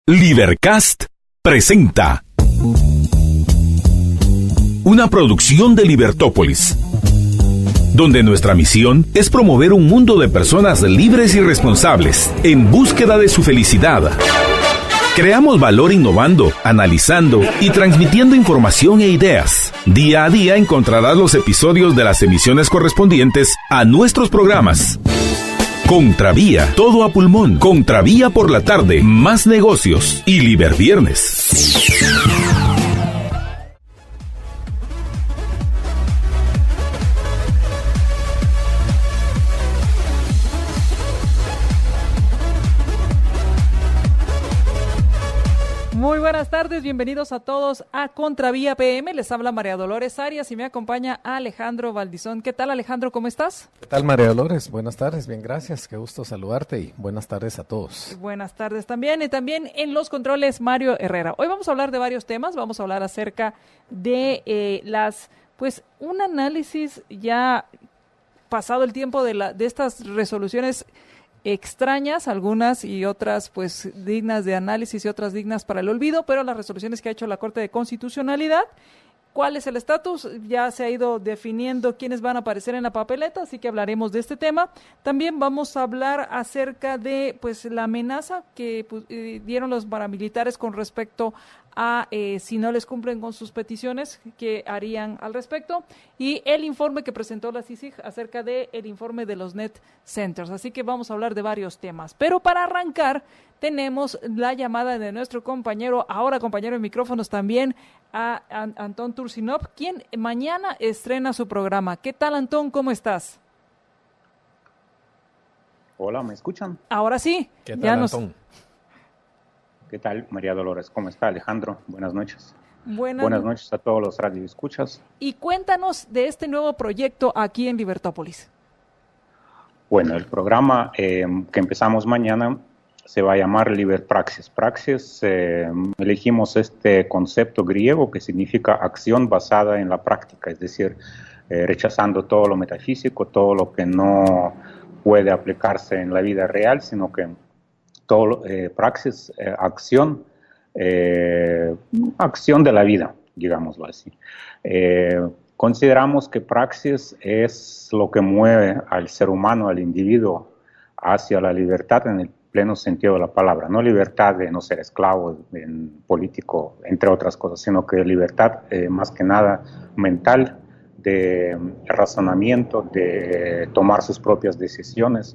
Libercast presenta una producción de Libertópolis, donde nuestra misión es promover un mundo de personas libres y responsables en búsqueda de su felicidad. Creamos valor innovando, analizando y transmitiendo información e ideas. Día a día encontrarás los episodios de las emisiones correspondientes a nuestros programas. Contravía, todo a pulmón. Contravía por la tarde, más negocios y Liberviernes. Muy buenas tardes, bienvenidos a todos a Contravía PM. Les habla María Dolores Arias y me acompaña Alejandro Valdizón. ¿Qué tal, Alejandro? ¿Cómo estás? ¿Qué tal, María Dolores? Buenas tardes, bien, gracias. Qué gusto saludarte y buenas tardes a todos. Buenas tardes también. Y también en los controles, Mario Herrera. Hoy vamos a hablar de varios temas. Vamos a hablar acerca de un análisis ya pasado el tiempo de estas resoluciones extrañas, algunas y otras pues dignas de análisis y otras dignas para el olvido, pero las resoluciones que ha hecho la Corte de Constitucionalidad. ¿Cuál es el estatus? Ya se ha ido definiendo quiénes van a aparecer en la papeleta, así que hablaremos de este tema. También vamos a hablar acerca de pues la amenaza que dieron los paramilitares con respecto a si no les cumplen con sus peticiones, qué harían al respecto, y el informe que presentó la CICIG acerca del informe de los Net Centers. Así que vamos a hablar de varios temas. Pero para arrancar, tenemos la llamada de nuestro compañero, ahora compañero de micrófonos también, a Antón Turcinov, quien mañana estrena su programa. ¿Qué tal, Antón? ¿Cómo estás? Hola, ¿me escuchan? Ahora sí. ¿Qué tal, Antón? ¿Qué tal, María Dolores? ¿Cómo está, Alejandro? Buenas noches. Buenas noches a todos los radioescuchas. Y cuéntanos de este nuevo proyecto aquí en Libertópolis. Bueno, el programa que empezamos mañana se va a llamar Liberpraxis. Praxis, elegimos este concepto griego que significa acción basada en la práctica, es decir, rechazando todo lo metafísico, todo lo que no puede aplicarse en la vida real, sino que todo praxis, acción de la vida, digámoslo así. Consideramos que praxis es lo que mueve al ser humano, al individuo, hacia la libertad en el pleno sentido de la palabra. No libertad de no ser esclavo, político, entre otras cosas, sino que libertad más que nada mental, de razonamiento, de tomar sus propias decisiones,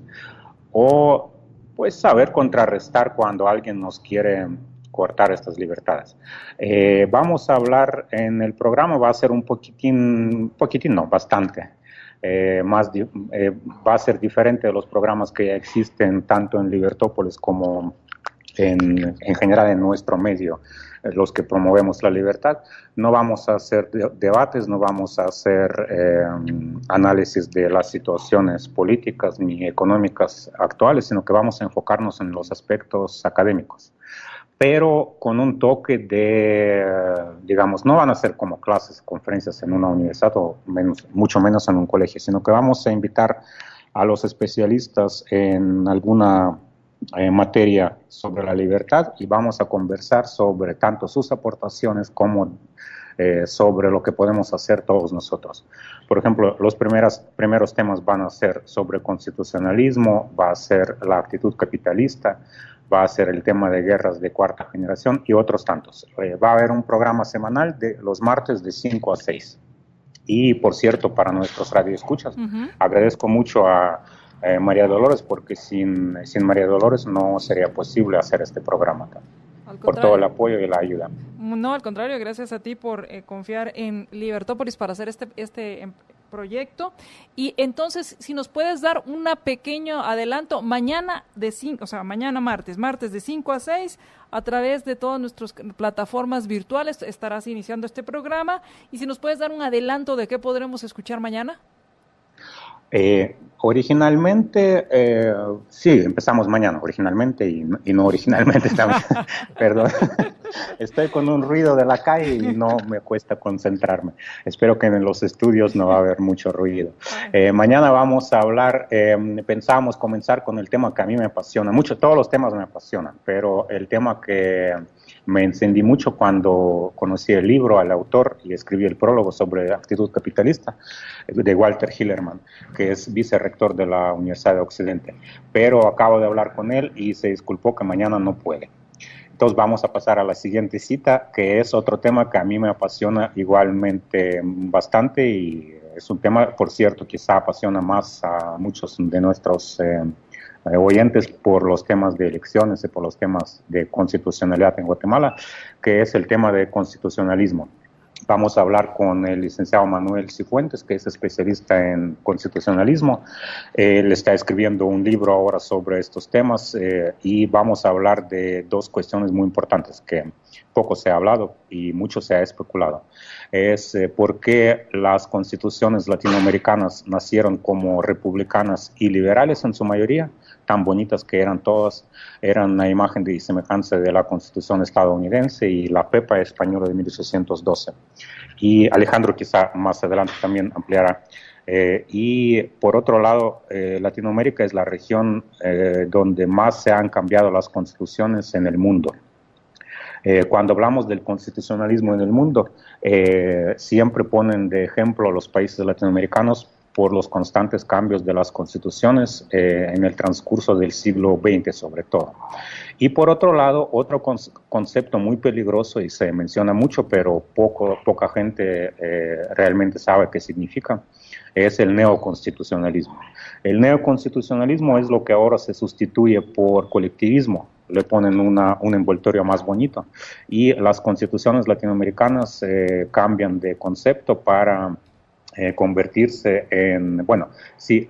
o pues saber contrarrestar cuando alguien nos quiere cortar estas libertades. Vamos a hablar en el programa, va a ser bastante. Va a ser diferente de los programas que ya existen tanto en Libertópolis como en general en nuestro medio, los que promovemos la libertad. No vamos a hacer debates, no vamos a hacer análisis de las situaciones políticas ni económicas actuales, sino que vamos a enfocarnos en los aspectos académicos, pero con un toque de, digamos, no van a ser como clases, conferencias en una universidad o mucho menos en un colegio, sino que vamos a invitar a los especialistas en alguna materia sobre la libertad y vamos a conversar sobre tanto sus aportaciones como sobre lo que podemos hacer todos nosotros. Por ejemplo, los primeros temas van a ser sobre constitucionalismo, va a ser la actitud capitalista, va a ser el tema de guerras de cuarta generación y otros tantos. Va a haber un programa semanal de los martes de 5 a 6. Y, por cierto, para nuestros radioescuchas, agradezco mucho a María Dolores, porque sin María Dolores no sería posible hacer este programa, por todo el apoyo y la ayuda. No, al contrario, gracias a ti por confiar en Libertópolis para hacer este proyecto. Y entonces, si nos puedes dar un pequeño adelanto, mañana martes de 5 a 6, a través de todas nuestras plataformas virtuales estarás iniciando este programa, y si nos puedes dar un adelanto de qué podremos escuchar mañana. Originalmente, sí, empezamos mañana, originalmente y no originalmente también. Perdón, estoy con un ruido de la calle y no me cuesta concentrarme. Espero que en los estudios no va a haber mucho ruido. Mañana vamos a hablar, pensábamos comenzar con el tema que a mí me apasiona mucho, todos los temas me apasionan, pero el tema que me encendí mucho cuando conocí el libro, al autor, y escribí el prólogo sobre actitud capitalista, de Walter Hillerman, que es vicerrector de la Universidad de Occidente. Pero acabo de hablar con él y se disculpó que mañana no puede. Entonces vamos a pasar a la siguiente cita, que es otro tema que a mí me apasiona igualmente bastante, y es un tema, por cierto, quizá apasiona más a muchos de nuestros oyentes por los temas de elecciones y por los temas de constitucionalidad en Guatemala, que es el tema de constitucionalismo. Vamos a hablar con el licenciado Manuel Cifuentes, que es especialista en constitucionalismo. Él está escribiendo un libro ahora sobre estos temas y vamos a hablar de dos cuestiones muy importantes que poco se ha hablado y mucho se ha especulado. Es por qué las constituciones latinoamericanas nacieron como republicanas y liberales en su mayoría, tan bonitas que eran todas, eran una imagen y semejanza de la Constitución estadounidense y la PEPA española de 1812. Y Alejandro quizá más adelante también ampliará. Y por otro lado, Latinoamérica es la región donde más se han cambiado las constituciones en el mundo. Cuando hablamos del constitucionalismo en el mundo, siempre ponen de ejemplo a los países latinoamericanos por los constantes cambios de las constituciones en el transcurso del siglo XX sobre todo. Y por otro lado, otro concepto muy peligroso y se menciona mucho, pero poca gente realmente sabe qué significa, es el neoconstitucionalismo. El neoconstitucionalismo es lo que ahora se sustituye por colectivismo. Le ponen un envoltorio más bonito y las constituciones latinoamericanas cambian de concepto para convertirse en, bueno, si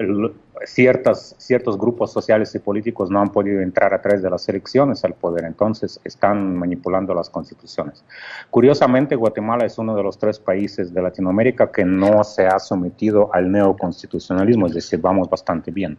ciertos grupos sociales y políticos no han podido entrar a través de las elecciones al poder, entonces están manipulando las constituciones. Curiosamente, Guatemala es uno de los 3 países de Latinoamérica que no se ha sometido al neoconstitucionalismo, es decir, vamos bastante bien.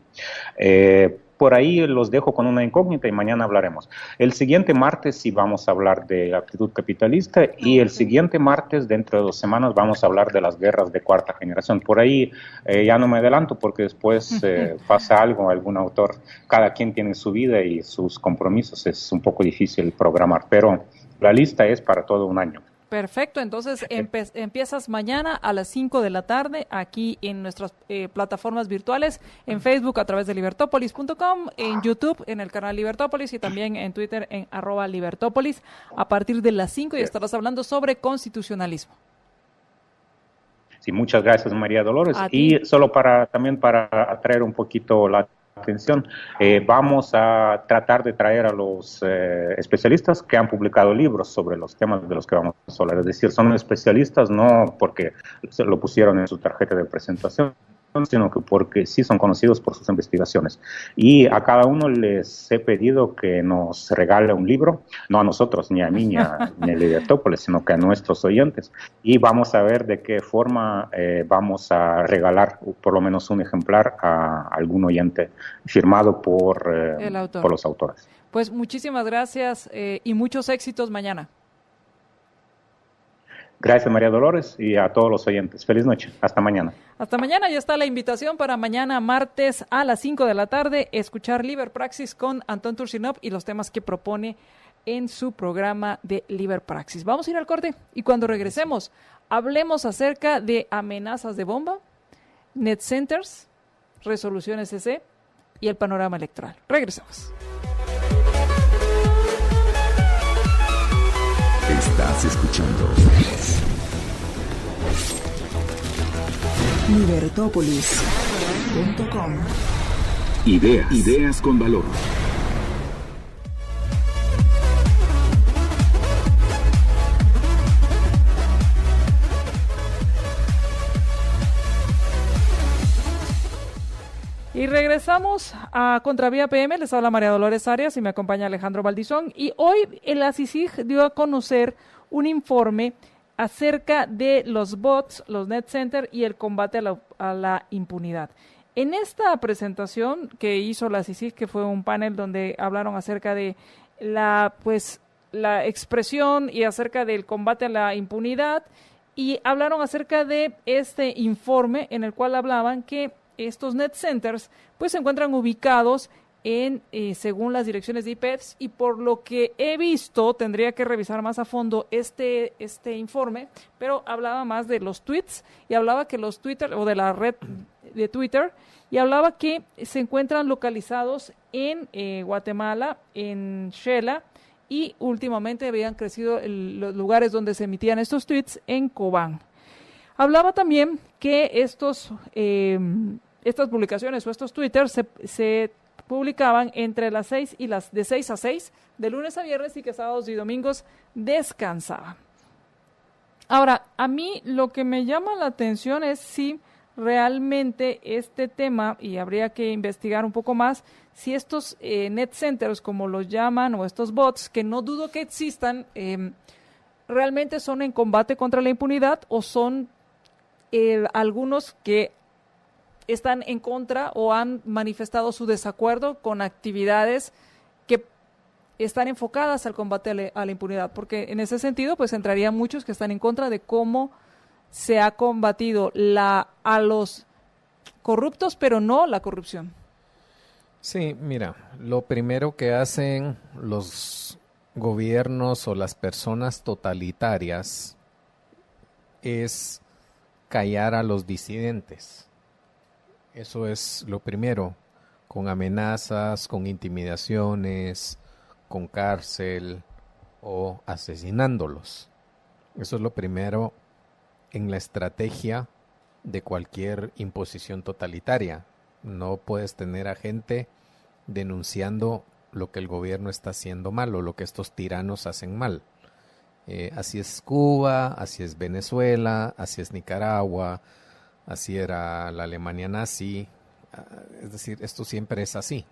Por ahí los dejo con una incógnita y mañana hablaremos. El siguiente martes sí vamos a hablar de actitud capitalista y el siguiente martes, dentro de 2 semanas, vamos a hablar de las guerras de cuarta generación. Por ahí ya no me adelanto porque después pasa algo, algún autor, cada quien tiene su vida y sus compromisos, es un poco difícil programar, pero la lista es para todo un año. Perfecto, entonces empiezas mañana a las 5 de la tarde aquí en nuestras plataformas virtuales, en Facebook a través de libertopolis.com, en YouTube en el canal Libertópolis y también en Twitter en @libertópolis a partir de las 5 y estarás hablando sobre constitucionalismo. Sí, muchas gracias María Dolores. Y solo para atraer un poquito la atención, vamos a tratar de traer a los especialistas que han publicado libros sobre los temas de los que vamos a hablar, es decir, son especialistas no porque se lo pusieron en su tarjeta de presentación, sino que porque sí son conocidos por sus investigaciones. Y a cada uno les he pedido que nos regale un libro, no a nosotros, ni a mí, ni a Libertópolis, sino que a nuestros oyentes. Y vamos a ver de qué forma vamos a regalar por lo menos un ejemplar a algún oyente firmado por los autores. Pues muchísimas gracias y muchos éxitos mañana. Gracias María Dolores y a todos los oyentes. Feliz noche. Hasta mañana. Hasta mañana. Ya está la invitación para mañana martes a las 5 de la tarde escuchar Liber Praxis con Antón Turcinov y los temas que propone en su programa de Liber Praxis. Vamos a ir al corte y cuando regresemos hablemos acerca de amenazas de bomba, net centers, resolución SC y el panorama electoral. Regresamos. Estás escuchando libertopolis.com. Ideas con valor. Y regresamos a Contravía PM, les habla María Dolores Arias y me acompaña Alejandro Valdizón. Y hoy el ACICIG dio a conocer un informe acerca de los bots, los net center y el combate a la impunidad. En esta presentación que hizo la CICIG, que fue un panel donde hablaron acerca de la expresión y acerca del combate a la impunidad, y hablaron acerca de este informe en el cual hablaban que estos net centers pues se encuentran ubicados en según las direcciones de IPEFs, y por lo que he visto, tendría que revisar más a fondo este informe, pero hablaba más de los tweets y hablaba que los Twitter, o de la red de Twitter, y hablaba que se encuentran localizados en Guatemala, en Xela, y últimamente habían crecido los lugares donde se emitían estos tweets en Cobán. Hablaba también que estas publicaciones o estos twitters se publicaban entre las 6 y de 6 a 6, de lunes a viernes, y que sábados y domingos descansaban. Ahora, a mí lo que me llama la atención es si realmente este tema, y habría que investigar un poco más, si estos net centers, como los llaman, o estos bots, que no dudo que existan, realmente son en combate contra la impunidad, o son algunos que están en contra o han manifestado su desacuerdo con actividades que están enfocadas al combate a la impunidad, porque en ese sentido pues entrarían muchos que están en contra de cómo se ha combatido a los corruptos, pero no la corrupción. Sí, mira, lo primero que hacen los gobiernos o las personas totalitarias es callar a los disidentes. Eso es lo primero, con amenazas, con intimidaciones, con cárcel o asesinándolos. Eso es lo primero en la estrategia de cualquier imposición totalitaria. No puedes tener a gente denunciando lo que el gobierno está haciendo mal o lo que estos tiranos hacen mal. Así es Cuba, así es Venezuela, así es Nicaragua, así era la Alemania nazi. Es decir, esto siempre es así,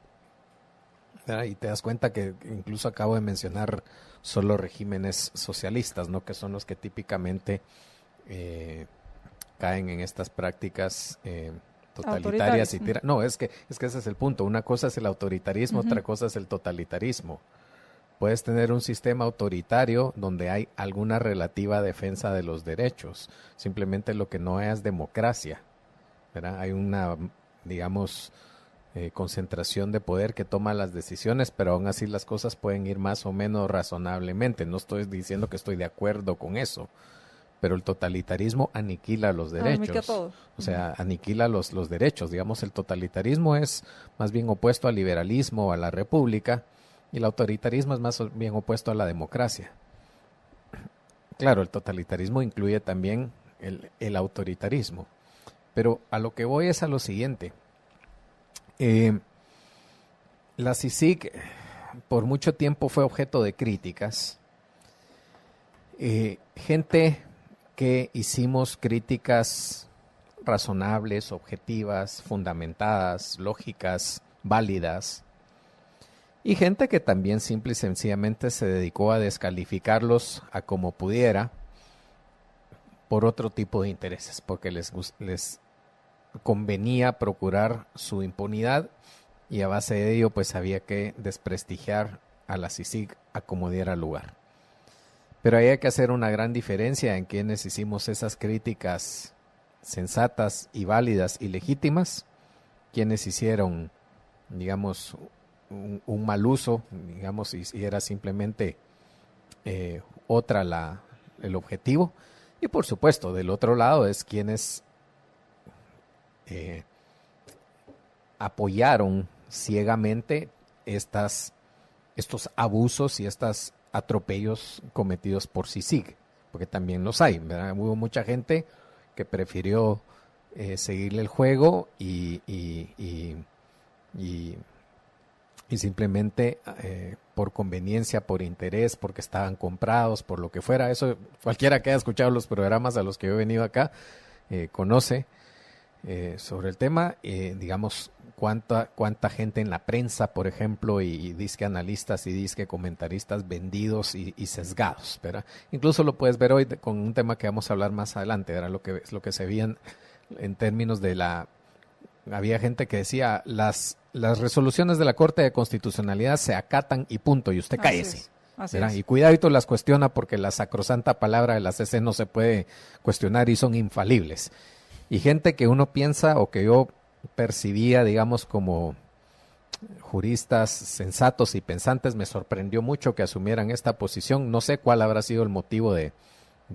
¿verdad? Y te das cuenta que incluso acabo de mencionar solo regímenes socialistas, ¿no? Que son los que típicamente caen en estas prácticas totalitarias y no, es que ese es el punto. Una cosa es el autoritarismo, otra cosa es el totalitarismo. Puedes tener un sistema autoritario donde hay alguna relativa defensa de los derechos. Simplemente lo que no es democracia, ¿verdad? Hay una, digamos, concentración de poder que toma las decisiones, pero aún así las cosas pueden ir más o menos razonablemente. No estoy diciendo que estoy de acuerdo con eso, pero el totalitarismo aniquila los derechos. Todo. O sea, aniquila los derechos. Digamos, el totalitarismo es más bien opuesto al liberalismo, a la república, y el autoritarismo es más bien opuesto a la democracia. Claro, el totalitarismo incluye también el autoritarismo. Pero a lo que voy es a lo siguiente. La CICIG por mucho tiempo fue objeto de críticas. Gente que hicimos críticas razonables, objetivas, fundamentadas, lógicas, válidas. Y gente que también simple y sencillamente se dedicó a descalificarlos a como pudiera por otro tipo de intereses, porque les convenía procurar su impunidad, y a base de ello pues había que desprestigiar a la CICIG a como diera lugar. Pero ahí hay que hacer una gran diferencia en quienes hicimos esas críticas sensatas y válidas y legítimas, quienes hicieron, digamos, un mal uso, digamos, y era simplemente el objetivo. Y por supuesto, del otro lado es quienes apoyaron ciegamente estos abusos y estos atropellos cometidos por CICIG, porque también los hay, ¿verdad? Hubo mucha gente que prefirió seguirle el juego y simplemente por conveniencia, por interés, porque estaban comprados, por lo que fuera. Eso cualquiera que haya escuchado los programas a los que yo he venido acá conoce sobre el tema. Digamos, cuánta gente en la prensa, por ejemplo, y disque analistas y disque comentaristas vendidos y sesgados, ¿verdad? Incluso lo puedes ver hoy con un tema que vamos a hablar más adelante, ¿verdad? Lo que se veía en términos de la había gente que decía, las resoluciones de la Corte de Constitucionalidad se acatan y punto, y usted cállese. Así es. Y cuidadito las cuestiona porque la sacrosanta palabra de la CC no se puede cuestionar y son infalibles. Y gente que uno piensa o que yo percibía, digamos, como juristas sensatos y pensantes, me sorprendió mucho que asumieran esta posición. No sé cuál habrá sido el motivo de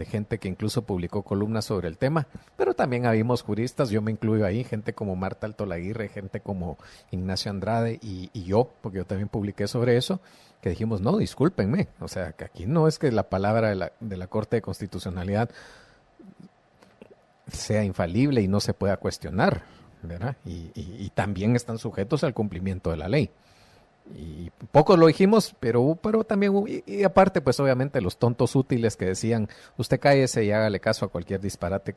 gente que incluso publicó columnas sobre el tema, pero también habíamos juristas, yo me incluyo ahí, gente como Marta Altolaguirre, gente como Ignacio Andrade y yo, porque yo también publiqué sobre eso, que dijimos, no, discúlpenme, o sea, que aquí no es que la palabra de la Corte de Constitucionalidad sea infalible y no se pueda cuestionar, ¿verdad? Y también están sujetos al cumplimiento de la ley. Y pocos lo dijimos, pero también, y aparte, pues obviamente los tontos útiles que decían, usted cállese y hágale caso a cualquier disparate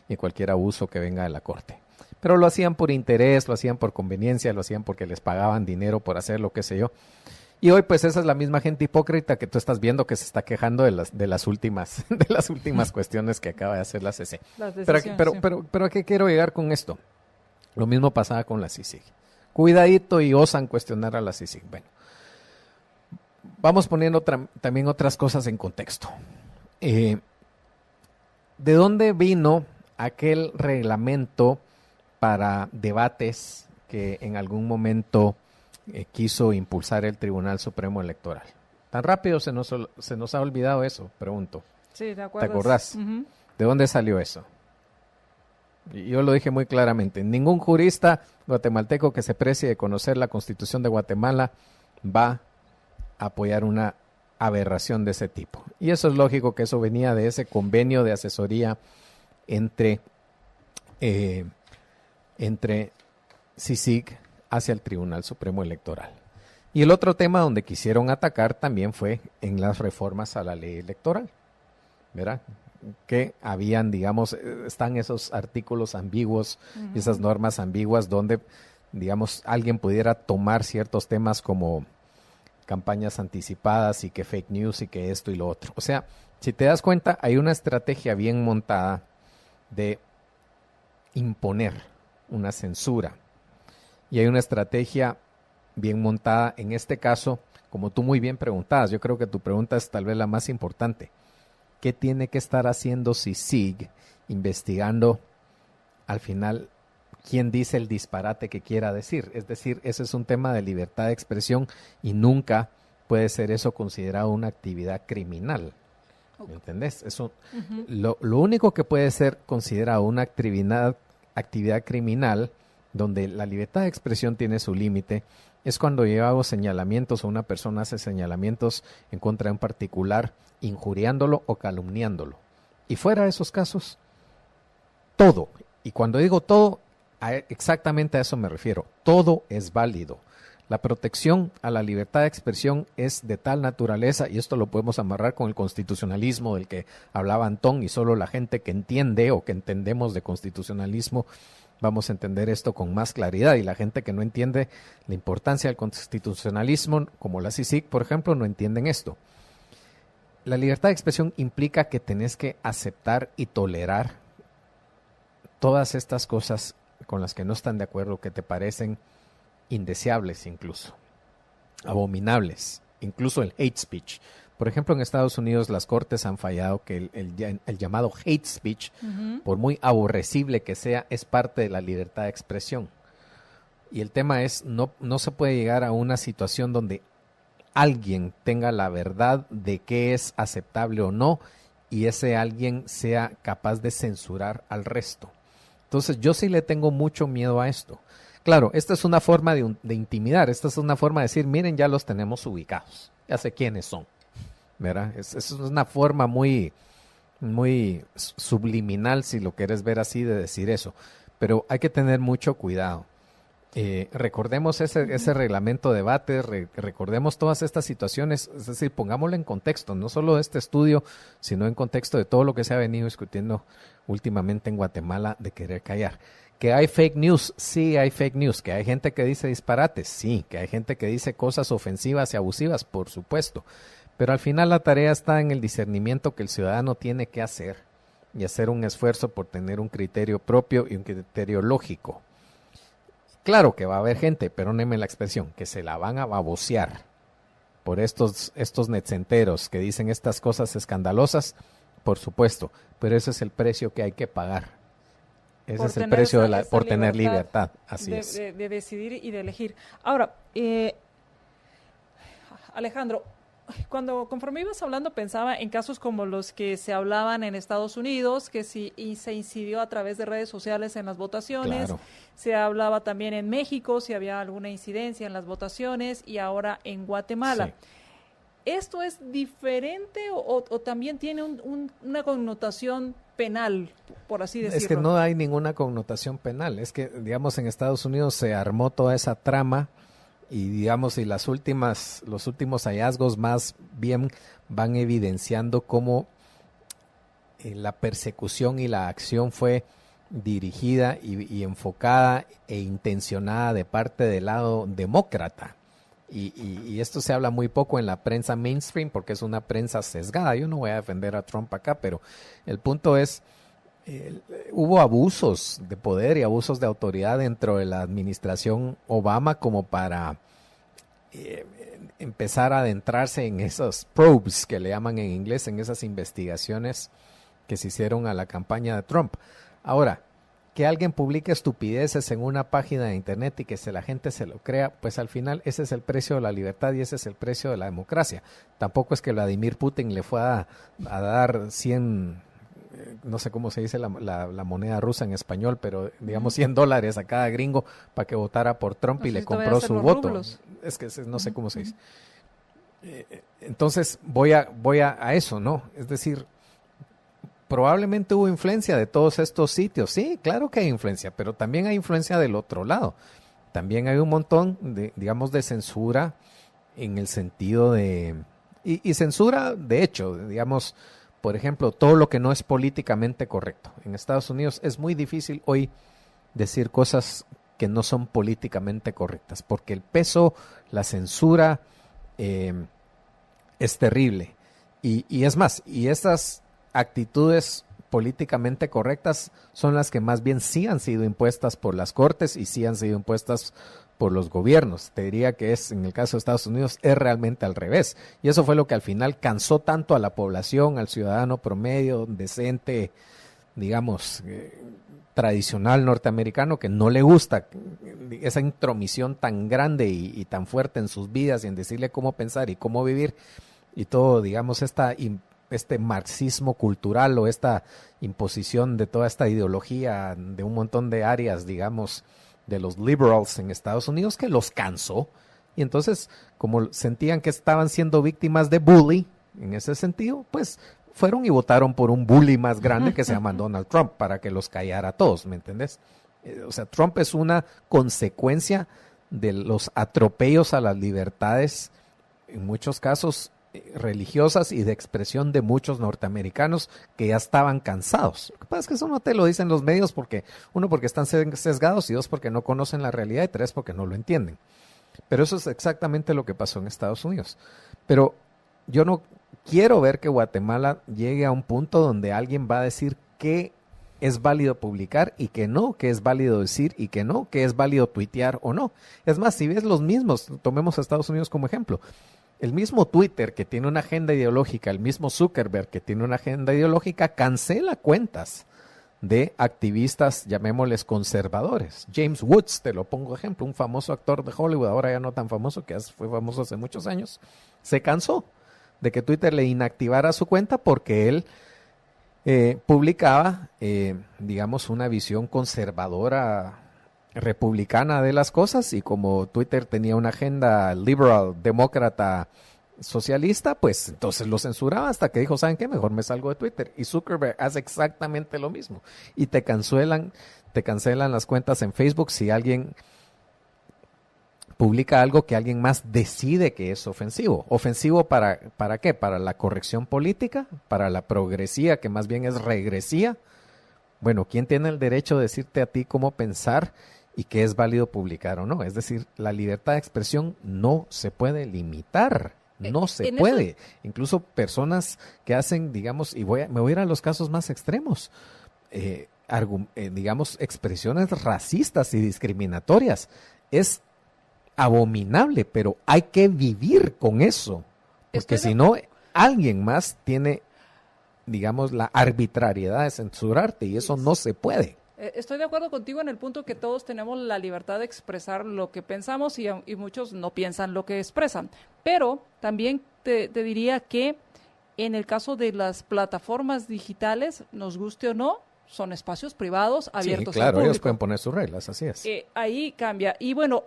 y cualquier abuso que venga de la Corte. Pero lo hacían por interés, lo hacían por conveniencia, lo hacían porque les pagaban dinero por hacer lo que sé yo. Y hoy pues esa es la misma gente hipócrita que tú estás viendo que se está quejando de las últimas cuestiones que acaba de hacer la CC. Pero ¿a qué quiero llegar con esto? Lo mismo pasaba con la CICIG. Cuidadito y osan cuestionar a la CICIG. Bueno, vamos poniendo también otras cosas en contexto. ¿De dónde vino aquel reglamento para debates que en algún momento quiso impulsar el Tribunal Supremo Electoral? Tan rápido se nos ha olvidado eso, pregunto. Sí, ¿te acuerdas? ¿Te acordás? Uh-huh. ¿De dónde salió eso? Y yo lo dije muy claramente, ningún jurista guatemalteco que se precie de conocer la Constitución de Guatemala va a apoyar una aberración de ese tipo. Y eso es lógico que eso venía de ese convenio de asesoría entre CICIG hacia el Tribunal Supremo Electoral. Y el otro tema donde quisieron atacar también fue en las reformas a la ley electoral, ¿verdad? Que habían, digamos, están esos artículos ambiguos, uh-huh, esas normas ambiguas donde, digamos, alguien pudiera tomar ciertos temas como campañas anticipadas y que fake news y que esto y lo otro. O sea, si te das cuenta, hay una estrategia bien montada de imponer una censura y hay una estrategia bien montada, en este caso, como tú muy bien preguntabas, yo creo que tu pregunta es tal vez la más importante. ¿Qué tiene que estar haciendo CICIG investigando al final quién dice el disparate que quiera decir? Es decir, ese es un tema de libertad de expresión y nunca puede ser eso considerado una actividad criminal. ¿Me entendés? Eso, uh-huh, lo único que puede ser considerado una actividad criminal donde la libertad de expresión tiene su límite es cuando yo hago señalamientos o una persona hace señalamientos en contra de un particular, injuriándolo o calumniándolo. Y fuera de esos casos, todo, y cuando digo todo, exactamente a eso me refiero, todo es válido. La protección a la libertad de expresión es de tal naturaleza, y esto lo podemos amarrar con el constitucionalismo del que hablaba Antón, y solo la gente que entiende o que entendemos de constitucionalismo vamos a entender esto con más claridad, y la gente que no entiende la importancia del constitucionalismo, como la CICIG, por ejemplo, no entienden esto. La libertad de expresión implica que tenés que aceptar y tolerar todas estas cosas con las que no están de acuerdo, que te parecen indeseables incluso, abominables, incluso el hate speech. Por ejemplo, en Estados Unidos las cortes han fallado que el llamado hate speech, uh-huh, por muy aborrecible que sea, es parte de la libertad de expresión. Y el tema es, no se puede llegar a una situación donde alguien tenga la verdad de qué es aceptable o no, y ese alguien sea capaz de censurar al resto. Entonces yo sí le tengo mucho miedo a esto. Claro, esta es una forma de intimidar, esta es una forma de decir, miren, ya los tenemos ubicados, ya sé quiénes son, ¿verdad? Es una forma muy, muy subliminal, si lo quieres ver así, de decir eso, pero hay que tener mucho cuidado. Recordemos ese reglamento de debate, recordemos todas estas situaciones, es decir, pongámoslo en contexto, no solo de este estudio, sino en contexto de todo lo que se ha venido discutiendo últimamente en Guatemala de querer callar. Que hay fake news, sí hay fake news, que hay gente que dice disparates, sí, que hay gente que dice cosas ofensivas y abusivas, por supuesto, pero al final la tarea está en el discernimiento que el ciudadano tiene que hacer y hacer un esfuerzo por tener un criterio propio y un criterio lógico. Claro que va a haber gente, perdónenme la expresión, que se la van a babosear por estos netcenteros que dicen estas cosas escandalosas, por supuesto, pero ese es el precio que hay que pagar. Ese es el precio por tener libertad, así es. De decidir y de elegir. Ahora, Alejandro, conforme ibas hablando pensaba en casos como los que se hablaban en Estados Unidos, que se incidió a través de redes sociales en las votaciones, Claro. Se hablaba también en México si había alguna incidencia en las votaciones y ahora en Guatemala. Sí. ¿Esto es diferente o también tiene una connotación penal, por así decirlo? Es que no hay ninguna connotación penal, es que, digamos, en Estados Unidos se armó toda esa trama y, digamos, y los últimos hallazgos más bien van evidenciando cómo la persecución y la acción fue dirigida y enfocada e intencionada de parte del lado demócrata. Y esto se habla muy poco en la prensa mainstream porque es una prensa sesgada. Yo no voy a defender a Trump acá, pero el punto es, hubo abusos de poder y abusos de autoridad dentro de la administración Obama como para empezar a adentrarse en esos probes que le llaman en inglés, en esas investigaciones que se hicieron a la campaña de Trump. Ahora, que alguien publique estupideces en una página de internet y que la gente se lo crea, pues al final ese es el precio de la libertad y ese es el precio de la democracia. Tampoco es que Vladimir Putin le fue a dar 100, no sé cómo se dice la moneda rusa en español, pero digamos $100 a cada gringo para que votara por Trump No y sé le si todavía compró hacen su los voto. rublos. Es que no sé cómo se dice. Entonces voy a eso, ¿no? Es decir, probablemente hubo influencia de todos estos sitios. Sí, claro que hay influencia, pero también hay influencia del otro lado. También hay un montón de censura en el sentido de... Y censura, de hecho, digamos, por ejemplo, todo lo que no es políticamente correcto. En Estados Unidos es muy difícil hoy decir cosas que no son políticamente correctas, porque el peso, la censura es terrible. Y es más, y estas actitudes políticamente correctas son las que más bien sí han sido impuestas por las cortes y sí han sido impuestas por los gobiernos. Te diría que en el caso de Estados Unidos es realmente al revés. Y eso fue lo que al final cansó tanto a la población, al ciudadano promedio, decente, digamos, tradicional norteamericano, que no le gusta esa intromisión tan grande y tan fuerte en sus vidas y en decirle cómo pensar y cómo vivir y todo, digamos, este marxismo cultural o esta imposición de toda esta ideología de un montón de áreas, digamos, de los liberals en Estados Unidos, que los cansó. Y entonces, como sentían que estaban siendo víctimas de bully, en ese sentido, pues fueron y votaron por un bully más grande que se llama Donald Trump para que los callara a todos, ¿me entendés? O sea, Trump es una consecuencia de los atropellos a las libertades, en muchos casos religiosas y de expresión de muchos norteamericanos que ya estaban cansados. Lo que pasa es que eso no te lo dicen los medios porque, uno, porque están sesgados y dos, porque no conocen la realidad y tres, porque no lo entienden. Pero eso es exactamente lo que pasó en Estados Unidos. Pero yo no quiero ver que Guatemala llegue a un punto donde alguien va a decir que es válido publicar y que no, que es válido decir y que no, que es válido tuitear o no. Es más, si ves los mismos, tomemos a Estados Unidos como ejemplo, el mismo Twitter que tiene una agenda ideológica, el mismo Zuckerberg que tiene una agenda ideológica, cancela cuentas de activistas, llamémosles conservadores. James Woods, te lo pongo ejemplo, un famoso actor de Hollywood, ahora ya no tan famoso, que fue famoso hace muchos años, se cansó de que Twitter le inactivara su cuenta porque él publicaba, digamos, una visión conservadora republicana de las cosas, y como Twitter tenía una agenda liberal, demócrata, socialista, pues entonces lo censuraba hasta que dijo, ¿saben qué? Mejor me salgo de Twitter. Y Zuckerberg hace exactamente lo mismo. Y te cancelan las cuentas en Facebook si alguien publica algo que alguien más decide que es ofensivo. ¿Ofensivo para qué? ¿Para la corrección política? ¿Para la progresía, que más bien es regresía? Bueno, ¿quién tiene el derecho de decirte a ti cómo pensar y qué es válido publicar o no? Es decir, la libertad de expresión no se puede limitar. No se puede. Eso... Incluso personas que hacen, digamos, y me voy a ir a los casos más extremos. digamos, expresiones racistas y discriminatorias. Es abominable, pero hay que vivir con eso, porque si no, alguien más tiene, digamos, la arbitrariedad de censurarte y eso no se puede. Estoy de acuerdo contigo en el punto que todos tenemos la libertad de expresar lo que pensamos y muchos no piensan lo que expresan, pero también te diría que en el caso de las plataformas digitales, nos guste o no, son espacios privados abiertos sí, claro, al público. ellos pueden poner sus reglas, así es. Ahí cambia. Y bueno,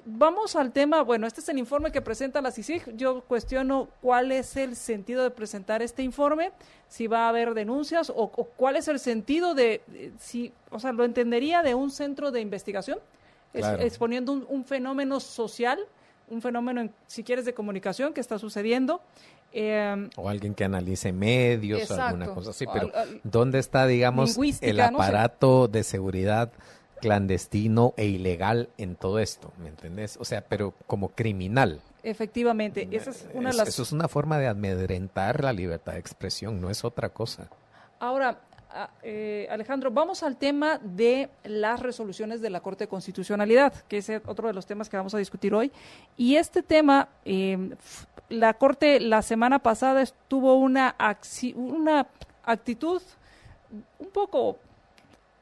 vamos al tema, bueno, este es el informe que presenta la CICIG. Yo cuestiono cuál es el sentido de presentar este informe, si va a haber denuncias o cuál es el sentido o sea, lo entendería de un centro de investigación, claro, exponiendo un fenómeno social, un fenómeno, si quieres, de comunicación que está sucediendo. O alguien que analice medios, exacto, alguna cosa así, pero ¿dónde está, digamos, el aparato de seguridad clandestino e ilegal en todo esto? ¿Me entendés? O sea, pero como criminal. Efectivamente, esa es una de las... Eso es una forma de amedrentar la libertad de expresión, no es otra cosa. Ahora, Alejandro, vamos al tema de las resoluciones de la Corte de Constitucionalidad, que es otro de los temas que vamos a discutir hoy. Y este tema, la Corte la semana pasada tuvo una actitud un poco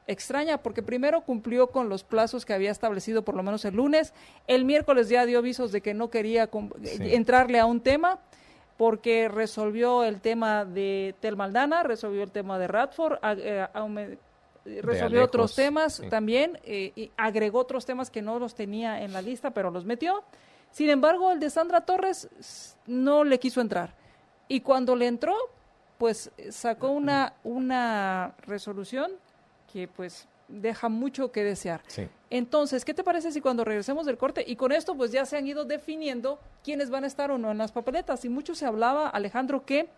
extraña, porque primero cumplió con los plazos que había establecido por lo menos el lunes. El miércoles ya dio avisos de que no quería entrarle a un tema, porque resolvió el tema de Tel Maldana, resolvió el tema de Radford, resolvió otros temas también, y agregó otros temas que no los tenía en la lista, pero los metió. Sin embargo, el de Sandra Torres no le quiso entrar. Y cuando le entró, pues sacó una resolución que pues deja mucho que desear. Sí. Entonces, ¿qué te parece si cuando regresemos del corte, y con esto pues ya se han ido definiendo quiénes van a estar o no en las papeletas? Y mucho se hablaba, Alejandro, que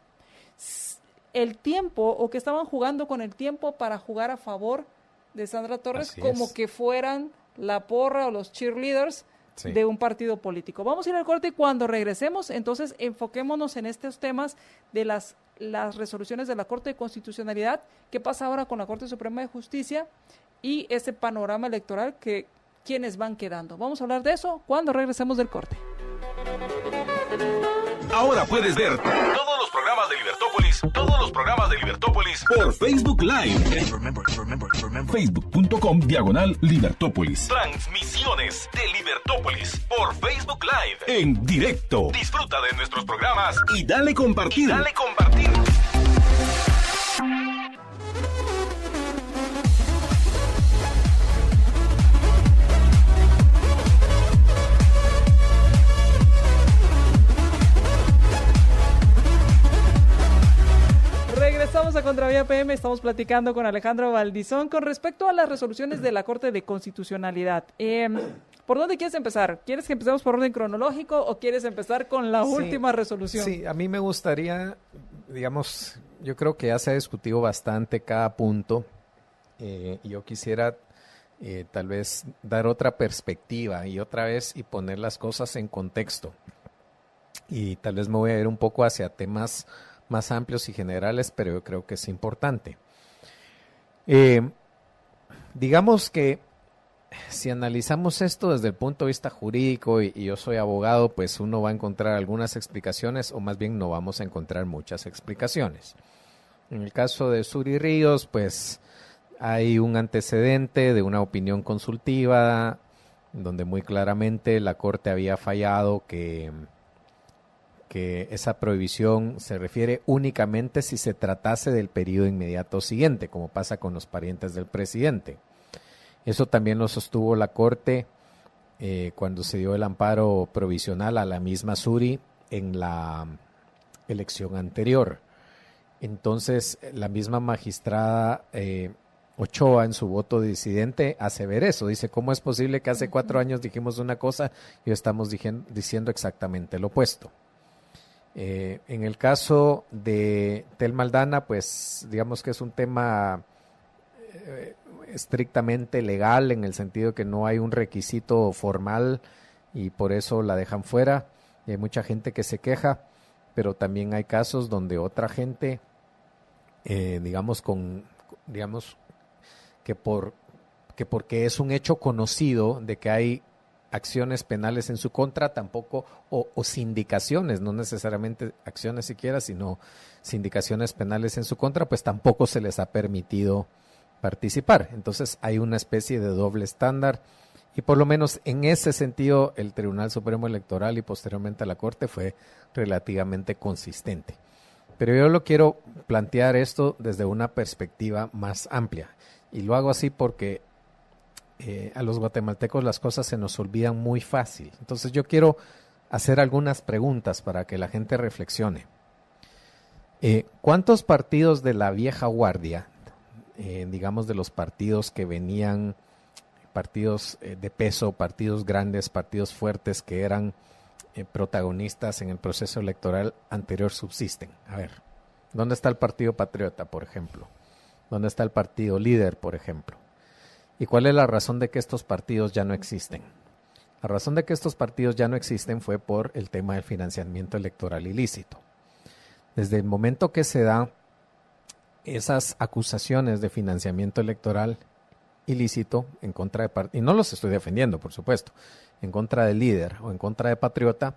el tiempo, o que estaban jugando con el tiempo para jugar a favor de Sandra Torres, como que fueran la porra o los cheerleaders de un partido político. Vamos a ir al corte y cuando regresemos, entonces enfoquémonos en estos temas de las resoluciones de la Corte de Constitucionalidad, qué pasa ahora con la Corte Suprema de Justicia y ese panorama electoral, que quiénes van quedando. Vamos a hablar de eso cuando regresemos del corte. Ahora puedes ver todos los programas de Libertópolis por Facebook Live. Facebook.com/Libertópolis. Transmisiones de Libertópolis por Facebook Live en directo. Disfruta de nuestros programas y dale compartir. Regresamos a Contravía PM, estamos platicando con Alejandro Valdizón con respecto a las resoluciones de la Corte de Constitucionalidad. ¿Por dónde quieres empezar? ¿Quieres que empecemos por orden cronológico o quieres empezar con la última resolución? Sí, a mí me gustaría, digamos, yo creo que ya se ha discutido bastante cada punto. Yo quisiera tal vez dar otra perspectiva y otra vez y poner las cosas en contexto. Y tal vez me voy a ir un poco hacia temas más amplios y generales, pero yo creo que es importante. Digamos que si analizamos esto desde el punto de vista jurídico, y yo soy abogado, pues uno va a encontrar algunas explicaciones, o más bien no vamos a encontrar muchas explicaciones. En el caso de Suri Ríos, pues hay un antecedente de una opinión consultiva, donde muy claramente la Corte había fallado que esa prohibición se refiere únicamente si se tratase del periodo inmediato siguiente, como pasa con los parientes del presidente. Eso también lo sostuvo la Corte cuando se dio el amparo provisional a la misma Suri en la elección anterior. Entonces, la misma magistrada Ochoa, en su voto disidente, hace ver eso. Dice, ¿cómo es posible que hace 4 años dijimos una cosa y hoy estamos diciendo exactamente lo opuesto? En el caso de Tel Maldana, pues digamos que es un tema estrictamente legal, en el sentido que no hay un requisito formal y por eso la dejan fuera. Y hay mucha gente que se queja, pero también hay casos donde otra gente, que porque es un hecho conocido de que hay acciones penales en su contra, tampoco, o sindicaciones, no necesariamente acciones siquiera, sino sindicaciones penales en su contra, pues tampoco se les ha permitido participar. Entonces hay una especie de doble estándar y por lo menos en ese sentido el Tribunal Supremo Electoral y posteriormente la Corte fue relativamente consistente. Pero yo lo quiero plantear esto desde una perspectiva más amplia y lo hago así porque a los guatemaltecos las cosas se nos olvidan muy fácil. Entonces yo quiero hacer algunas preguntas para que la gente reflexione. ¿Cuántos partidos de la vieja guardia, digamos de los partidos que venían, partidos de peso, partidos grandes, partidos fuertes que eran protagonistas en el proceso electoral anterior subsisten? A ver, ¿dónde está el Partido Patriota, por ejemplo? ¿Dónde está el Partido Líder, por ejemplo? ¿Y cuál es la razón de que estos partidos ya no existen? La razón de que estos partidos ya no existen fue por el tema del financiamiento electoral ilícito. Desde el momento que se da esas acusaciones de financiamiento electoral ilícito en contra de y no los estoy defendiendo, por supuesto, en contra del Líder o en contra de Patriota,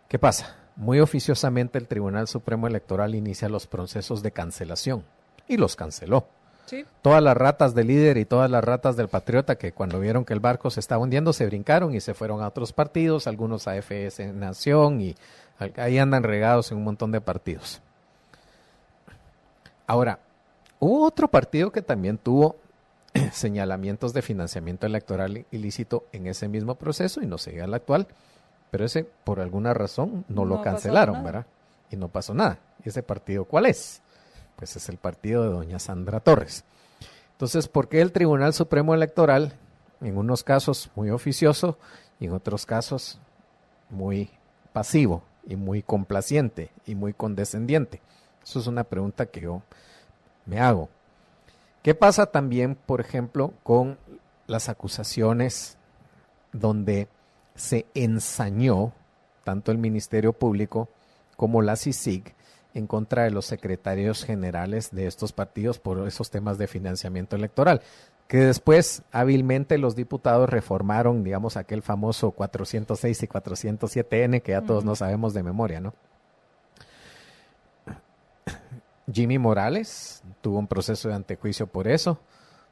¿qué pasa? Muy oficiosamente el Tribunal Supremo Electoral inicia los procesos de cancelación y los canceló. Sí. Todas las ratas del Líder y todas las ratas del Patriota que cuando vieron que el barco se estaba hundiendo se brincaron y se fueron a otros partidos, algunos a FS Nación y ahí andan regados en un montón de partidos. Ahora, hubo otro partido que también tuvo señalamientos de financiamiento electoral ilícito en ese mismo proceso y no sigue al actual, pero ese por alguna razón no lo cancelaron, ¿verdad? Y no pasó nada. ¿Y ese partido cuál es? Pues es el partido de doña Sandra Torres. Entonces, ¿por qué el Tribunal Supremo Electoral, en unos casos muy oficioso y en otros casos muy pasivo y muy complaciente y muy condescendiente? Eso es una pregunta que yo me hago. ¿Qué pasa también, por ejemplo, con las acusaciones donde se ensañó tanto el Ministerio Público como la CICIG en contra de los secretarios generales de estos partidos por esos temas de financiamiento electoral, que después hábilmente los diputados reformaron, digamos, aquel famoso 406 y 407N que ya todos no sabemos de memoria, ¿no? Jimmy Morales tuvo un proceso de antejuicio por eso,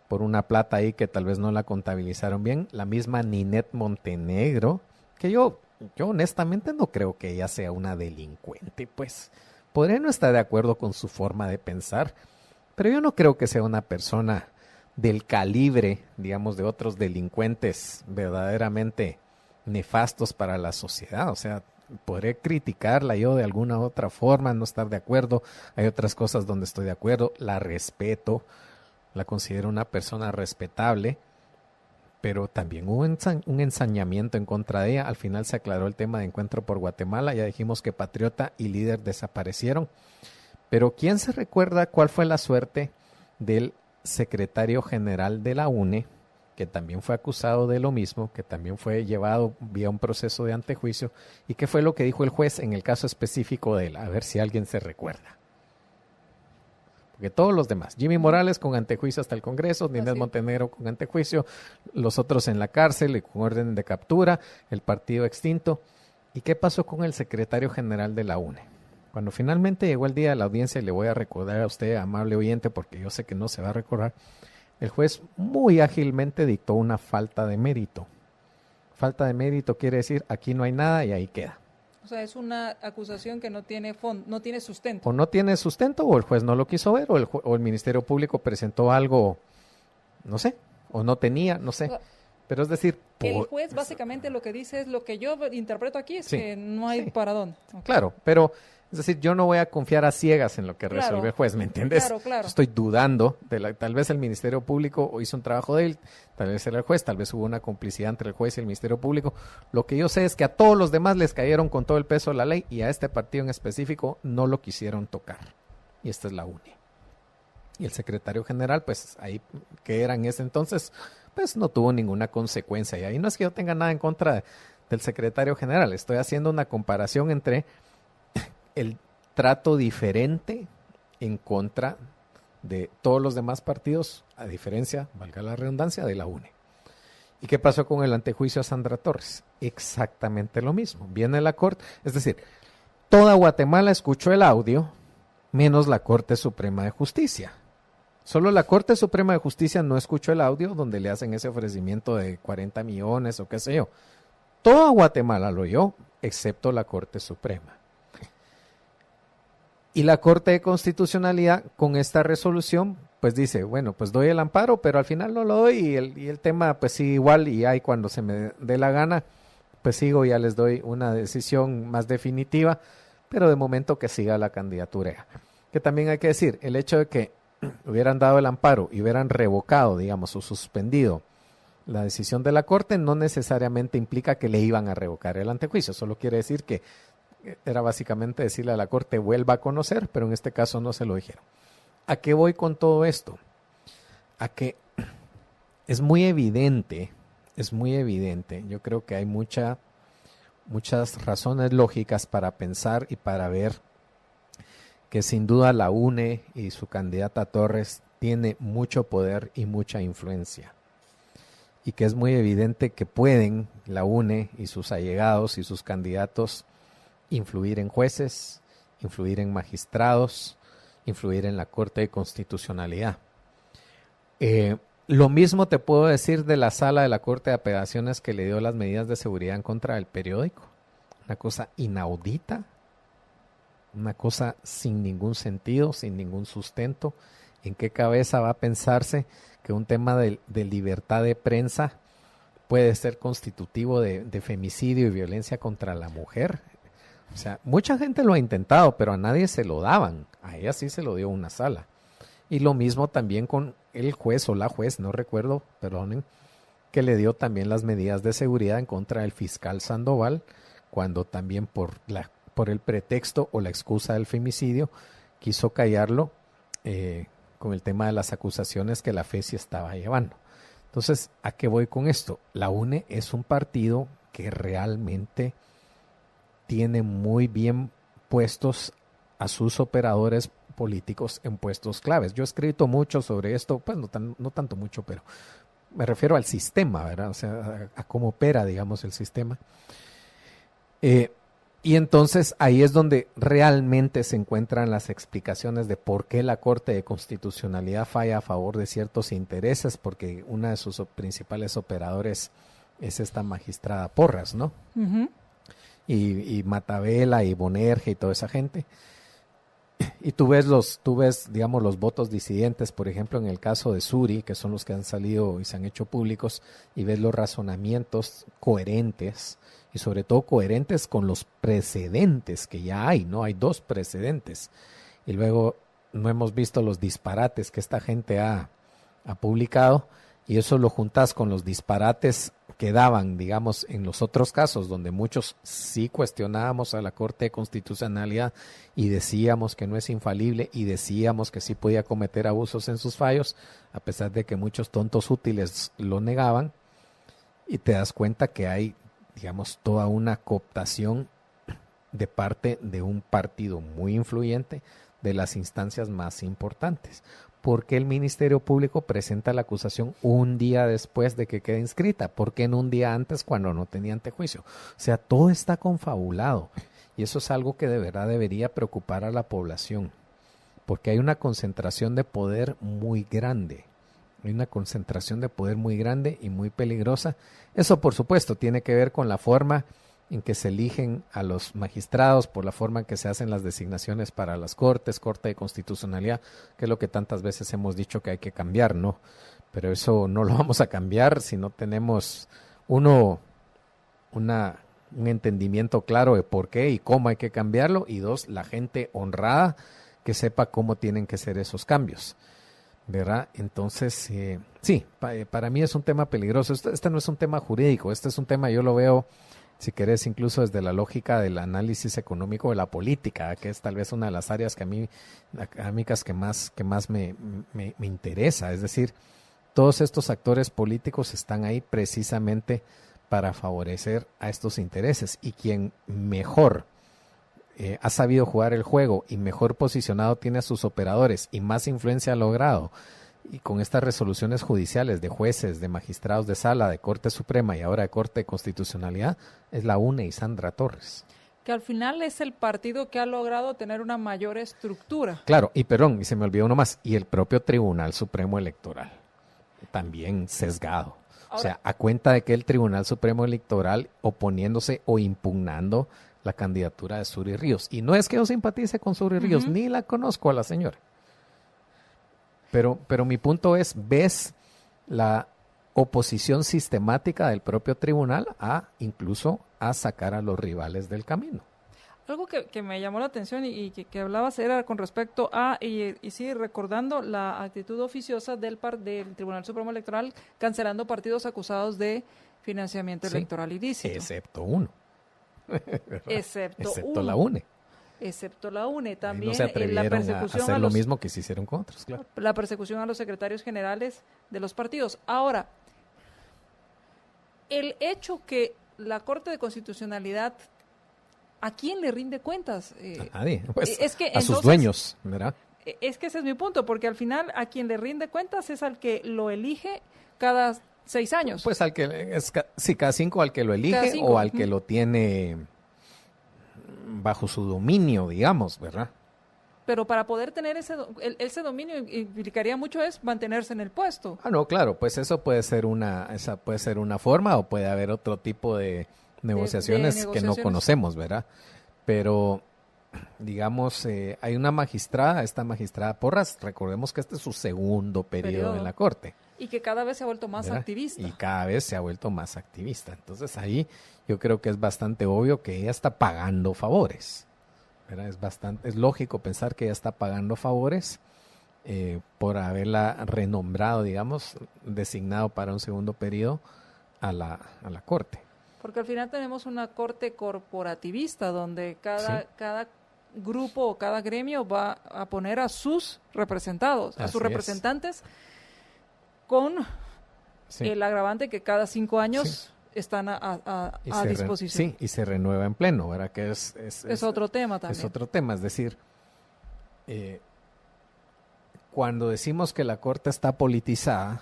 por una plata ahí que tal vez no la contabilizaron bien. La misma Ninette Montenegro, que yo honestamente no creo que ella sea una delincuente, pues podría no estar de acuerdo con su forma de pensar, pero yo no creo que sea una persona del calibre, digamos, de otros delincuentes verdaderamente nefastos para la sociedad. O sea, podré criticarla yo de alguna u otra forma, no estar de acuerdo. Hay otras cosas donde estoy de acuerdo, la respeto, la considero una persona respetable, pero también hubo un ensañamiento en contra de ella. Al final se aclaró el tema de Encuentro por Guatemala, ya dijimos que Patriota y Líder desaparecieron, pero ¿quién se recuerda cuál fue la suerte del secretario general de la UNE, que también fue acusado de lo mismo, que también fue llevado vía un proceso de antejuicio? ¿Y qué fue lo que dijo el juez en el caso específico de él? A ver si alguien se recuerda. Porque todos los demás, Jimmy Morales con antejuicio hasta el Congreso, Ninette Montenegro con antejuicio, los otros en la cárcel y con orden de captura, el partido extinto. ¿Y qué pasó con el secretario general de la UNE? Cuando finalmente llegó el día de la audiencia, y le voy a recordar a usted, amable oyente, porque yo sé que no se va a recordar, el juez muy ágilmente dictó una falta de mérito. Falta de mérito quiere decir aquí no hay nada y ahí queda. O sea, es una acusación que no tiene no tiene sustento. O no tiene sustento, o el juez no lo quiso ver, o el Ministerio Público presentó algo, no sé, o no tenía, no sé. Pero es decir... El juez básicamente lo que dice es lo que yo interpreto aquí, es que no hay para dónde. Okay. Claro, pero... Es decir, yo no voy a confiar a ciegas en lo que resuelve el juez, ¿me entiendes? Claro. Estoy dudando, tal vez el Ministerio Público hizo un trabajo de él, tal vez era el juez, tal vez hubo una complicidad entre el juez y el Ministerio Público. Lo que yo sé es que a todos los demás les cayeron con todo el peso de la ley y a este partido en específico no lo quisieron tocar. Y esta es la UNE. Y el secretario general, pues ahí que era en ese entonces, pues no tuvo ninguna consecuencia. Y ahí no es que yo tenga nada en contra del secretario general, estoy haciendo una comparación entre... el trato diferente en contra de todos los demás partidos, a diferencia, valga la redundancia, de la UNE. ¿Y qué pasó con el antejuicio a Sandra Torres? Exactamente lo mismo. Viene la Corte, es decir, toda Guatemala escuchó el audio, menos la Corte Suprema de Justicia. Solo la Corte Suprema de Justicia no escuchó el audio donde le hacen ese ofrecimiento de 40 millones o qué sé yo. Toda Guatemala lo oyó, excepto la Corte Suprema. Y la Corte de Constitucionalidad, con esta resolución, pues dice, bueno, pues doy el amparo, pero al final no lo doy y el tema, pues sí, igual, y ahí cuando se me dé la gana, pues sigo, ya les doy una decisión más definitiva, pero de momento que siga la candidatura. Que también hay que decir, el hecho de que hubieran dado el amparo y hubieran revocado, digamos, o suspendido la decisión de la Corte, no necesariamente implica que le iban a revocar el antejuicio, solo quiere decir que era básicamente decirle a la Corte vuelva a conocer, pero en este caso no se lo dijeron. ¿A qué voy con todo esto? A que es muy evidente, yo creo que hay muchas razones lógicas para pensar y para ver que sin duda la UNE y su candidata Torres tiene mucho poder y mucha influencia. Y que es muy evidente que pueden la UNE y sus allegados y sus candidatos influir en jueces, influir en magistrados, influir en la Corte de Constitucionalidad. Lo mismo te puedo decir de la sala de la Corte de Apelaciones que le dio las medidas de seguridad en contra del periódico. Una cosa inaudita, una cosa sin ningún sentido, sin ningún sustento. ¿En qué cabeza va a pensarse que un tema de libertad de prensa puede ser constitutivo de femicidio y violencia contra la mujer? O sea, mucha gente lo ha intentado, pero a nadie se lo daban. A ella sí se lo dio una sala. Y lo mismo también con el juez o la juez, no recuerdo, perdonen, que le dio también las medidas de seguridad en contra del fiscal Sandoval, cuando también por el pretexto o la excusa del femicidio quiso callarlo con el tema de las acusaciones que la FESI estaba llevando. Entonces, ¿a qué voy con esto? La UNE es un partido que realmente tiene muy bien puestos a sus operadores políticos en puestos claves. Yo he escrito mucho sobre esto, pues no tanto mucho, pero me refiero al sistema, ¿verdad? O sea, a cómo opera, digamos, el sistema. Y entonces ahí es donde realmente se encuentran las explicaciones de por qué la Corte de Constitucionalidad falla a favor de ciertos intereses, porque una de sus principales operadores es esta magistrada Porras, ¿no? Uh-huh. Y Matabela y Bonerge y toda esa gente. Y tú ves, digamos, los votos disidentes, por ejemplo, en el caso de Suri, que son los que han salido y se han hecho públicos, y ves los razonamientos coherentes, y sobre todo coherentes con los precedentes que ya hay, ¿no? Hay 2 precedentes. Y luego no hemos visto los disparates que esta gente ha publicado, y eso lo juntas con los disparates que daban, digamos, en los otros casos donde muchos sí cuestionábamos a la Corte de Constitucionalidad y decíamos que no es infalible y decíamos que sí podía cometer abusos en sus fallos, a pesar de que muchos tontos útiles lo negaban, y te das cuenta que hay, digamos, toda una cooptación de parte de un partido muy influyente de las instancias más importantes. ¿Por qué el Ministerio Público presenta la acusación un día después de que quede inscrita? ¿Por qué no un día antes cuando no tenía antejuicio? O sea, todo está confabulado, y eso es algo que de verdad debería preocupar a la población, porque hay una concentración de poder muy grande. Hay una concentración de poder muy grande y muy peligrosa. Eso, por supuesto, tiene que ver con la forma en que se eligen a los magistrados, por la forma en que se hacen las designaciones para las cortes, Corte de Constitucionalidad, que es lo que tantas veces hemos dicho que hay que cambiar, ¿no? Pero eso no lo vamos a cambiar si no tenemos, un entendimiento claro de por qué y cómo hay que cambiarlo, y 2, la gente honrada que sepa cómo tienen que ser esos cambios, ¿verdad? Entonces, sí, para mí es un tema peligroso. Este no es un tema jurídico, este es un tema, yo lo veo, si querés, incluso desde la lógica del análisis económico de la política, que es tal vez una de las áreas que a mí, académicas, que más me interesa. Es decir, todos estos actores políticos están ahí precisamente para favorecer a estos intereses, y quien mejor ha sabido jugar el juego y mejor posicionado tiene a sus operadores y más influencia ha logrado, y con estas resoluciones judiciales de jueces, de magistrados de sala, de Corte Suprema y ahora de Corte de Constitucionalidad, es la UNE y Sandra Torres. Que al final es el partido que ha logrado tener una mayor estructura. Claro, y perdón, y se me olvidó uno más, y el propio Tribunal Supremo Electoral, también sesgado. Ahora, o sea, a cuenta de que el Tribunal Supremo Electoral oponiéndose o impugnando la candidatura de Zury Ríos. Y no es que yo simpatice con Zury Ríos, ni la conozco a la señora. Pero mi punto es, ¿ves la oposición sistemática del propio tribunal incluso a sacar a los rivales del camino? Algo que me llamó la atención y que hablabas era con respecto a, y sí, recordando la actitud oficiosa del Tribunal Supremo Electoral cancelando partidos acusados de financiamiento electoral ilícito. Excepto uno. Excepto la UNE. Excepto la UNE. También no se atrevieron la persecución a hacer lo mismo que se hicieron con otros, claro. La persecución a los secretarios generales de los partidos. Ahora, el hecho que la Corte de Constitucionalidad, ¿a quién le rinde cuentas? A nadie, pues, es que, a entonces, sus dueños, ¿verdad? Es que ese es mi punto, porque al final a quien le rinde cuentas es al que lo elige cada 6 años. Pues al que, cada 5 al que lo elige o al que lo tiene bajo su dominio, digamos, ¿verdad? Pero para poder tener ese dominio implicaría mucho es mantenerse en el puesto. No, claro, pues esa puede ser una forma o puede haber otro tipo de negociaciones que no conocemos, ¿verdad? Pero, digamos, hay una magistrada, esta magistrada Porras, recordemos que este es su segundo periodo en la Corte. Y que cada vez se ha vuelto más activista. Y cada vez se ha vuelto más activista. Entonces ahí yo creo que es bastante obvio que ella está pagando favores. Es lógico pensar que ella está pagando favores por haberla renombrado, digamos, designado para un segundo periodo a la Corte. Porque al final tenemos una Corte corporativista donde cada grupo o cada gremio va a poner a sus representados, a sus representantes, con el agravante que cada 5 años están a disposición. Sí, y se renueva en pleno, ¿verdad? Que es otro tema también. Es otro tema, es decir, cuando decimos que la Corte está politizada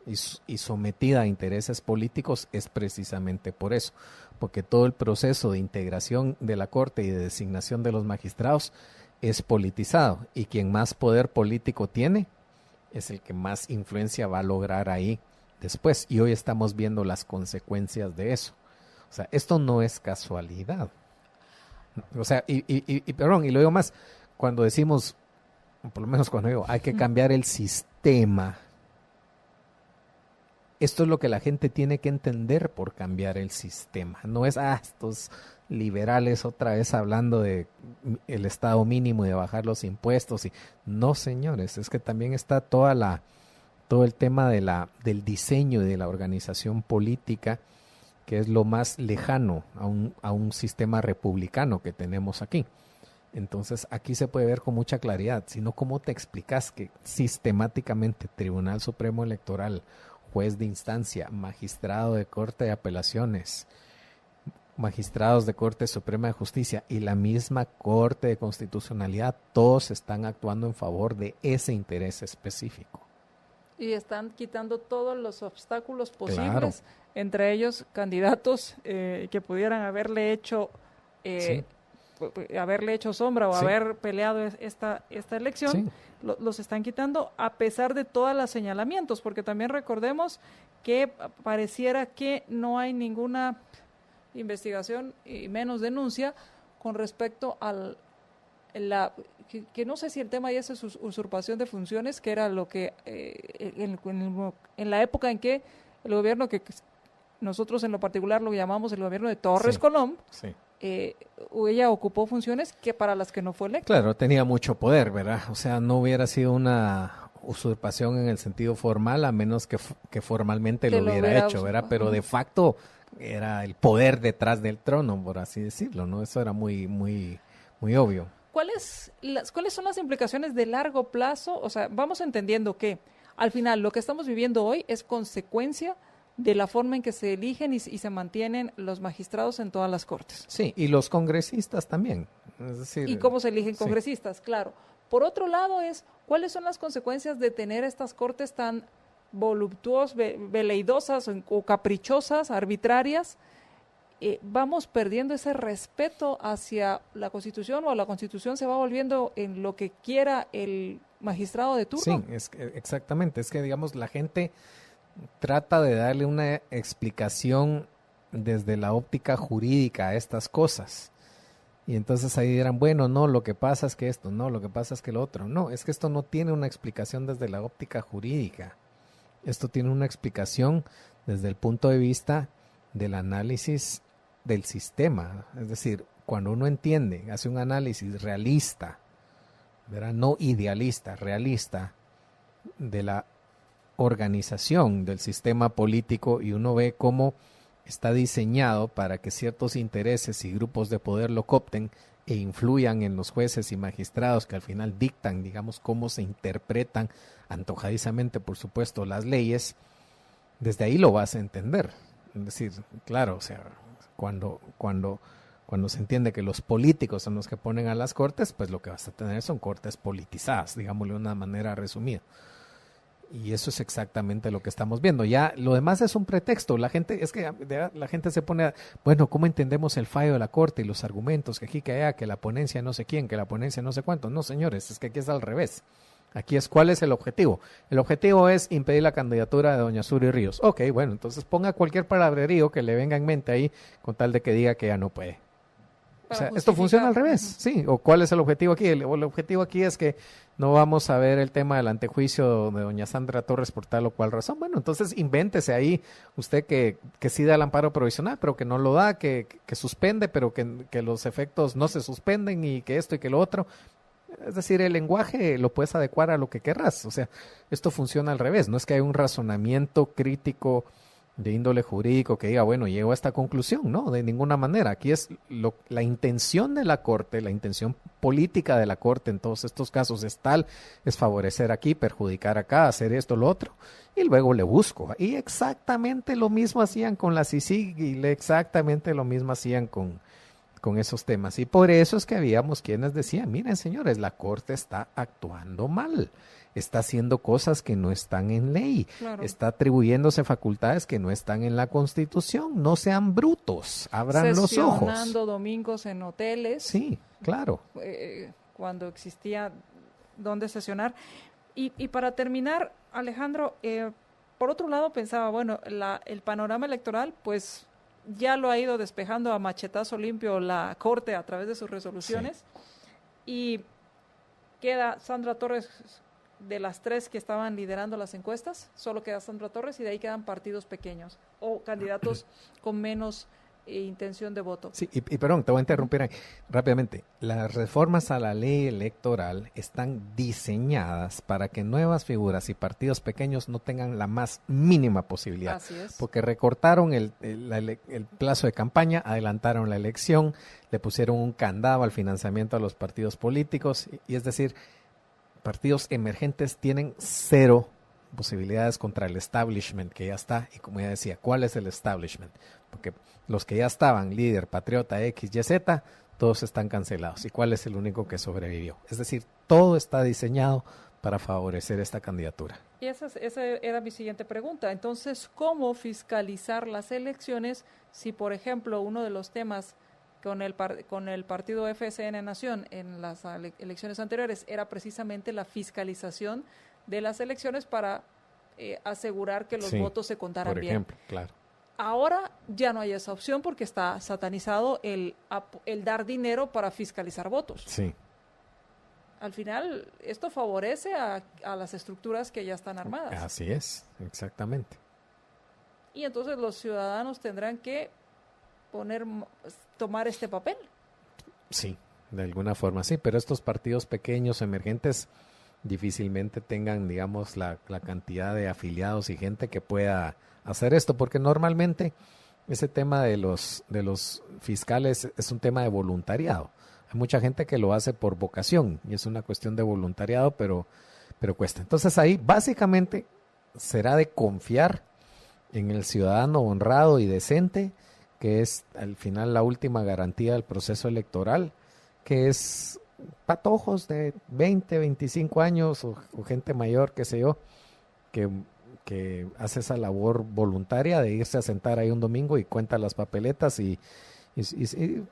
y sometida a intereses políticos, es precisamente por eso, porque todo el proceso de integración de la Corte y de designación de los magistrados es politizado, y quien más poder político tiene es el que más influencia va a lograr ahí después, y hoy estamos viendo las consecuencias de eso. O sea, esto no es casualidad. O sea, perdón, y lo digo más, cuando decimos, por lo menos cuando digo, hay que cambiar el sistema, esto es lo que la gente tiene que entender por cambiar el sistema. No es, estos liberales otra vez hablando de el estado mínimo y de bajar los impuestos. No, señores, es que también está todo el tema del diseño y de la organización política, que es lo más lejano a un sistema republicano que tenemos aquí. Entonces, aquí se puede ver con mucha claridad, sino cómo te explicas que sistemáticamente Tribunal Supremo Electoral, juez de instancia, magistrado de Corte de Apelaciones, magistrados de Corte Suprema de Justicia y la misma Corte de Constitucionalidad, todos están actuando en favor de ese interés específico. Y están quitando todos los obstáculos posibles, entre ellos candidatos que pudieran haberle hecho sombra o haber peleado esta elección, los están quitando a pesar de todos los señalamientos, porque también recordemos que pareciera que no hay ninguna investigación y menos denuncia con respecto al que no sé si el tema ya es usurpación de funciones, que era lo que en la época en que el gobierno, que nosotros en lo particular lo llamamos el gobierno de Torres Colom, ella ocupó funciones que para las que no fue electa. Claro, tenía mucho poder, ¿verdad? O sea, no hubiera sido una usurpación en el sentido formal, a menos que formalmente lo hubiera hecho, ¿verdad? Pero de facto era el poder detrás del trono, por así decirlo, ¿no? Eso era muy, muy, muy obvio. ¿Cuáles son las implicaciones de largo plazo? O sea, vamos entendiendo que al final lo que estamos viviendo hoy es consecuencia de la forma en que se eligen y se mantienen los magistrados en todas las cortes. Sí, y los congresistas también. es decir... Y cómo se eligen congresistas, claro. Por otro lado ¿cuáles son las consecuencias de tener estas cortes tan voluptuosas, veleidosas o caprichosas, arbitrarias? Vamos perdiendo ese respeto hacia la Constitución, o la Constitución se va volviendo en lo que quiera el magistrado de turno. Sí, exactamente. Es que, digamos, la gente trata de darle una explicación desde la óptica jurídica a estas cosas. Y entonces ahí dirán, bueno, no, lo que pasa es que esto, no, lo que pasa es que lo otro. No, es que esto no tiene una explicación desde la óptica jurídica. Esto tiene una explicación desde el punto de vista del análisis del sistema. Es decir, cuando uno entiende, hace un análisis realista, ¿verdad? No idealista, realista, de la organización del sistema político, y uno ve cómo está diseñado para que ciertos intereses y grupos de poder lo coopten e influyan en los jueces y magistrados que al final dictan, digamos, cómo se interpretan antojadizamente, por supuesto, las leyes. Desde ahí lo vas a entender. Es decir, claro, o sea, cuando se entiende que los políticos son los que ponen a las cortes, pues lo que vas a tener son cortes politizadas, digámoslo de una manera resumida. Y eso es exactamente lo que estamos viendo. Ya lo demás es un pretexto. La gente se pone bueno, ¿cómo entendemos el fallo de la corte y los argumentos que aquí, que allá, que la ponencia no sé quién, que la ponencia no sé cuánto? No, señores, es que aquí es al revés. Aquí es ¿cuál es el objetivo? El objetivo es impedir la candidatura de doña Suri Ríos. Ok, bueno, entonces ponga cualquier palabrerío que le venga en mente ahí con tal de que diga que ya no puede. O sea, esto funciona al revés, sí. ¿O cuál es el objetivo aquí? El objetivo aquí es que no vamos a ver el tema del antejuicio de doña Sandra Torres por tal o cual razón. Bueno, entonces invéntese ahí usted que sí da el amparo provisional, pero que no lo da, que suspende, pero que los efectos no se suspenden y que esto y que lo otro. Es decir, el lenguaje lo puedes adecuar a lo que querrás. O sea, esto funciona al revés. No es que haya un razonamiento crítico de índole jurídico que diga, bueno, llego a esta conclusión. No, de ninguna manera. Aquí es la intención de la Corte, la intención política de la Corte en todos estos casos es tal, es favorecer aquí, perjudicar acá, hacer esto, lo otro, y luego le busco. Y exactamente lo mismo hacían con la CICIG y exactamente lo mismo hacían con esos temas. Y por eso es que habíamos quienes decían, miren señores, la Corte está actuando mal, está haciendo cosas que no están en ley, claro, está atribuyéndose facultades que no están en la Constitución, no sean brutos, abran los ojos. Sesionando domingos en hoteles. Sí, claro. Cuando existía dónde sesionar. Y para terminar, Alejandro, por otro lado pensaba, bueno, el panorama electoral, pues ya lo ha ido despejando a machetazo limpio la Corte a través de sus resoluciones, sí, y queda Sandra Torres. De las tres que estaban liderando las encuestas, solo queda Sandra Torres y de ahí quedan partidos pequeños o candidatos con menos intención de voto. Sí, y perdón, te voy a interrumpir ahí rápidamente. Las reformas a la ley electoral están diseñadas para que nuevas figuras y partidos pequeños no tengan la más mínima posibilidad. Así es. Porque recortaron el plazo de campaña, adelantaron la elección, le pusieron un candado al financiamiento a los partidos políticos, y es decir, partidos emergentes tienen cero posibilidades contra el establishment que ya está. Y como ya decía, ¿cuál es el establishment? Porque los que ya estaban, líder, patriota, X, Y, Z, todos están cancelados. ¿Y cuál es el único que sobrevivió? Es decir, todo está diseñado para favorecer esta candidatura. Y esa era mi siguiente pregunta. Entonces, ¿cómo fiscalizar las elecciones si, por ejemplo, uno de los temas con el partido FSN Nación en las elecciones anteriores era precisamente la fiscalización de las elecciones para asegurar que los votos se contaran bien? Por ejemplo, claro. Ahora ya no hay esa opción porque está satanizado el dar dinero para fiscalizar votos. Sí. Al final, esto favorece a las estructuras que ya están armadas. Así es, exactamente. Y entonces los ciudadanos tendrán que tomar este papel. Sí, de alguna forma sí, pero estos partidos pequeños, emergentes, difícilmente tengan, digamos, la cantidad de afiliados y gente que pueda hacer esto, porque normalmente ese tema de los fiscales es un tema de voluntariado. Hay mucha gente que lo hace por vocación y es una cuestión de voluntariado, pero cuesta. Entonces ahí básicamente será de confiar en el ciudadano honrado y decente, que es al final la última garantía del proceso electoral, que es patojos de 20, 25 años o gente mayor, qué sé yo, que hace esa labor voluntaria de irse a sentar ahí un domingo y cuenta las papeletas y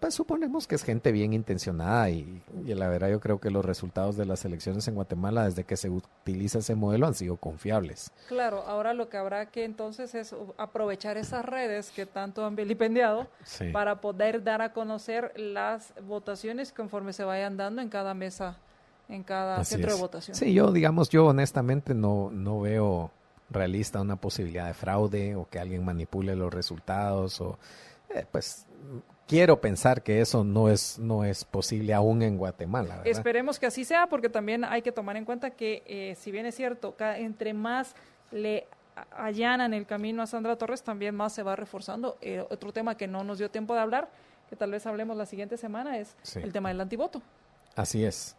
pues suponemos que es gente bien intencionada y la verdad yo creo que los resultados de las elecciones en Guatemala desde que se utiliza ese modelo han sido confiables. Claro, ahora lo que habrá que entonces es aprovechar esas redes que tanto han vilipendiado para poder dar a conocer las votaciones conforme se vayan dando en cada mesa, en cada centro de votación. Sí, yo honestamente no veo realista una posibilidad de fraude o que alguien manipule los resultados o pues quiero pensar que eso no es posible aún en Guatemala, ¿verdad? Esperemos que así sea, porque también hay que tomar en cuenta que si bien es cierto, entre más le allanan el camino a Sandra Torres, también más se va reforzando. Otro tema que no nos dio tiempo de hablar, que tal vez hablemos la siguiente semana, es el tema del antivoto. Así es.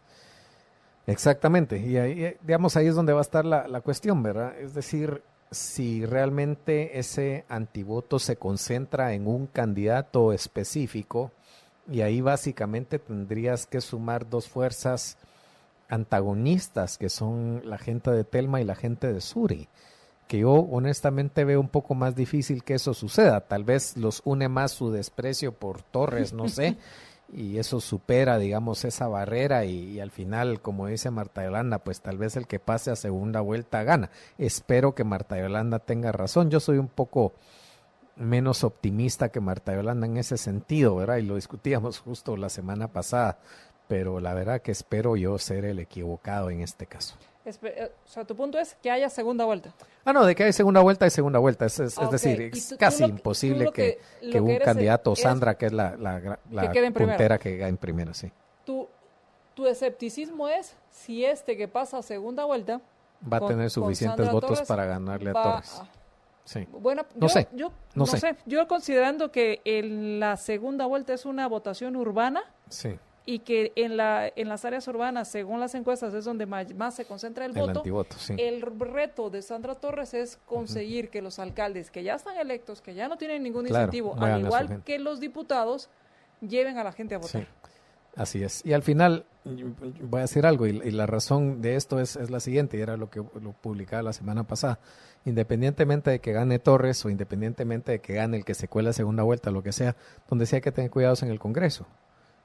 Exactamente. Y ahí, digamos, ahí es donde va a estar la cuestión, ¿verdad? Es decir, si realmente ese antivoto se concentra en un candidato específico, y ahí básicamente tendrías que sumar dos fuerzas antagonistas, que son la gente de Telma y la gente de Suri, que yo honestamente veo un poco más difícil que eso suceda. Tal vez los une más su desprecio por Torres, no sé, y eso supera, digamos, esa barrera y al final, como dice Marta Yolanda, pues tal vez el que pase a segunda vuelta gana. Espero que Marta Yolanda tenga razón. Yo soy un poco menos optimista que Marta Yolanda en ese sentido, ¿verdad? Y lo discutíamos justo la semana pasada, pero la verdad que espero yo ser el equivocado en este caso. O sea, tu punto es que haya segunda vuelta. No, de que hay segunda vuelta, hay segunda vuelta. Es decir, es casi imposible que un candidato, Sandra, que es la puntera, que gane en primera, sí. Tu escepticismo es si que pasa a segunda vuelta va a tener suficientes votos Torres, para ganarle a Torres. Sí. Bueno, no sé. Yo considerando que la segunda vuelta es una votación urbana. Sí. Y que en las áreas urbanas, según las encuestas, es donde más se concentra el voto. Antivoto, sí. El reto de Sandra Torres es conseguir que los alcaldes que ya están electos, que ya no tienen ningún incentivo, al igual que los diputados, lleven a la gente a votar. Sí. Así es. Y al final, voy a decir algo, y la razón de esto es la siguiente, y era lo que lo publicaba la semana pasada. Independientemente de que gane Torres o independientemente de que gane el que se cuela segunda vuelta, lo que sea, donde sí hay que tener cuidados en el Congreso.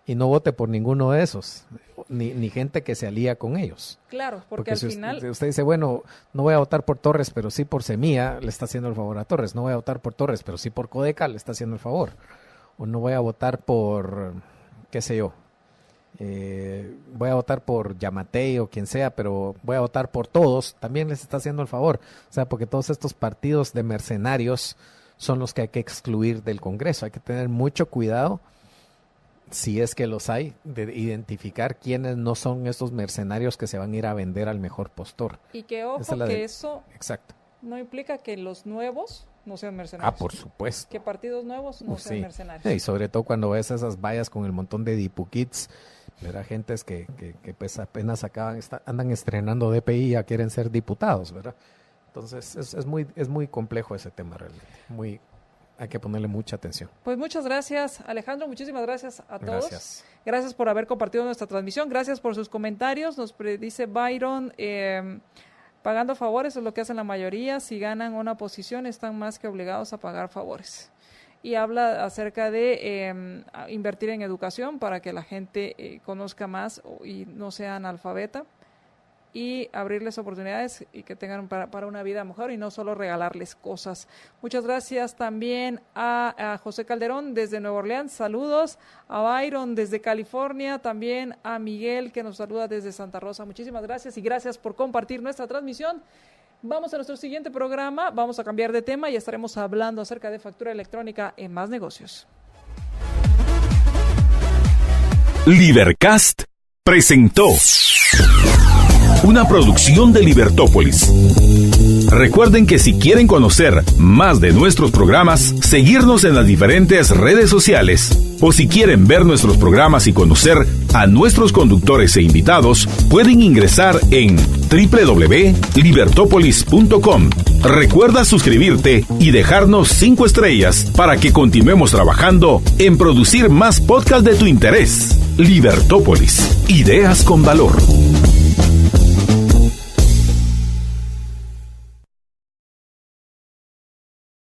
Y no vote por ninguno de esos, ni gente que se alía con ellos. Claro, porque al final... Usted dice, bueno, no voy a votar por Torres, pero sí por Semilla, le está haciendo el favor a Torres. No voy a votar por Torres, pero sí por Codeca, le está haciendo el favor. O no voy a votar por, qué sé yo, voy a votar por Yamatei o quien sea, pero voy a votar por todos, también les está haciendo el favor. O sea, porque todos estos partidos de mercenarios son los que hay que excluir del Congreso. Hay que tener mucho cuidado, si es que los hay, de identificar quiénes no son estos mercenarios que se van a ir a vender al mejor postor. Y que ojo, eso exacto. No implica que los nuevos no sean mercenarios. Por supuesto. Que partidos nuevos no sean mercenarios. Y sobre todo cuando ves esas vallas con el montón de dipukits, ¿verdad? Gentes que pues apenas andan estrenando DPI y ya quieren ser diputados, ¿verdad? Entonces es muy complejo ese tema realmente, hay que ponerle mucha atención. Pues muchas gracias, Alejandro. Muchísimas gracias a todos. Gracias por haber compartido nuestra transmisión. Gracias por sus comentarios. Nos dice Byron, pagando favores es lo que hacen la mayoría. Si ganan una posición, están más que obligados a pagar favores. Y habla acerca de invertir en educación para que la gente conozca más y no sea analfabeta. Y abrirles oportunidades y que tengan para una vida mejor y no solo regalarles cosas. Muchas gracias también a José Calderón desde Nueva Orleans, saludos, a Byron desde California, también a Miguel que nos saluda desde Santa Rosa. Muchísimas gracias y gracias por compartir nuestra transmisión. Vamos a nuestro siguiente programa, vamos a cambiar de tema y estaremos hablando acerca de factura electrónica en Más Negocios. Libercast presentó una producción de Libertópolis. Recuerden que si quieren conocer más de nuestros programas, seguirnos en las diferentes redes sociales, o si quieren ver nuestros programas y conocer a nuestros conductores e invitados, pueden ingresar en www.libertopolis.com. Recuerda suscribirte y dejarnos 5 estrellas para que continuemos trabajando en producir más podcasts de tu interés. Libertópolis, ideas con valor.